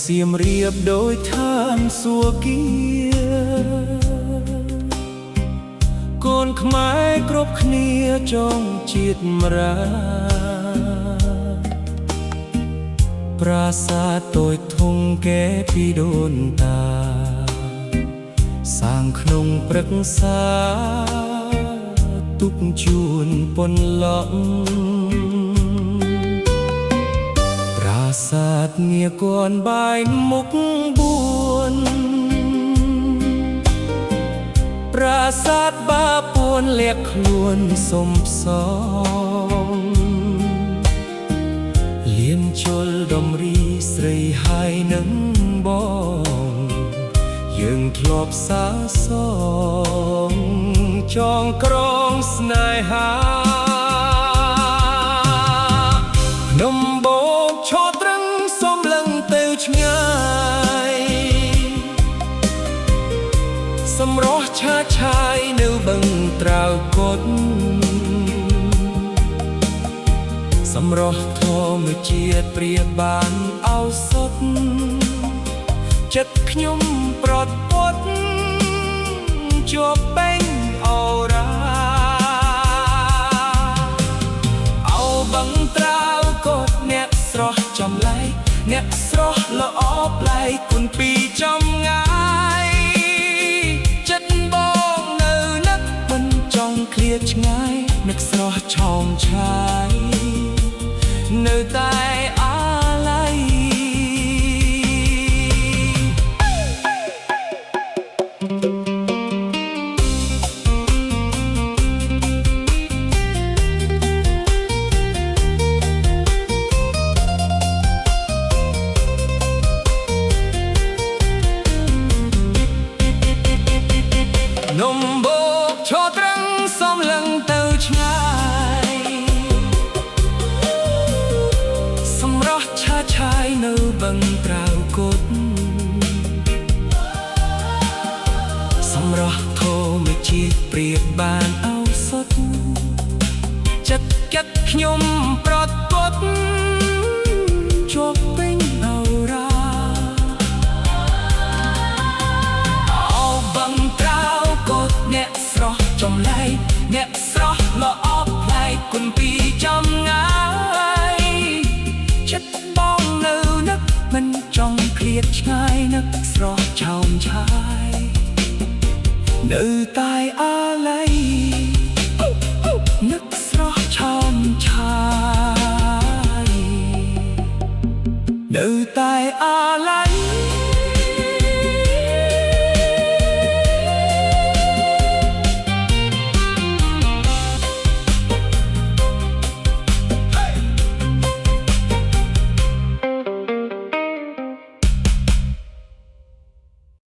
សៀមរាបដោយឋានសួគ៌កូនខ្មែរគ្រប់គ្នាចងជាតិមរាប្រាសាទតូចធំកែពីដូនតាសាងក្នុងព្រឹក្សាទុកជួនពន្លក់ប្រាសាទងារគន់បាយមុខ4ប្រាសាទបាពួនលាក់ខ្លួនសំសងលៀនជលដំរីស្រីហើយនឹងបងយើងធ្លាប់សាសងចងក្រងស្នេហាភ្នំបូកឈរត្រឹងសំឡឹងទៅឆ្ងាយសម្រស់ឆាឆាយនៅបឹងត្រាវកុដសម្រស់ធម្មជាតិព្រាបបានឱសថចិត្តខ្ញុំប្រត់ពត់ជាប់ពេញអូរ៉ាអោបឹងត្រាវកុដអ្នកស្រស់ចំឡៃអ្នកស្រស់ល្អប្លែកគុណពីចំងាយចិត្តបងនៅនឹកមិនចង់ឃ្លាតឆ្ងាយនឹកស្រស់ឆោមឆាយនៅតែអាឡ័យនំបូកឈរត្រឹងសំឡឹងទៅឆ្ងាយសម្រស់ឆាឆាយនៅបឹងត្រាវកុដសម្រស់ធម្មជាតិព្រាបបានឱសថចិត្តកាត់ខ្ញុំប្រត់ពត់ជាប់ពេញអូរ៉ាអោបឹងត្រាវកុដអ្នកស្រស់ចំឡៃអ្នកស្រស់ល្អប្លែកគុណពីចំងាយចិត្តបងនៅនឹកមិនចង់ឃ្លាតឆ្ងាយនឹកស្រស់ឆោមឆាយនៅតែអាឡ័យនឹកស្រស់ឆោមឆាយនៅតែអាឡ័យ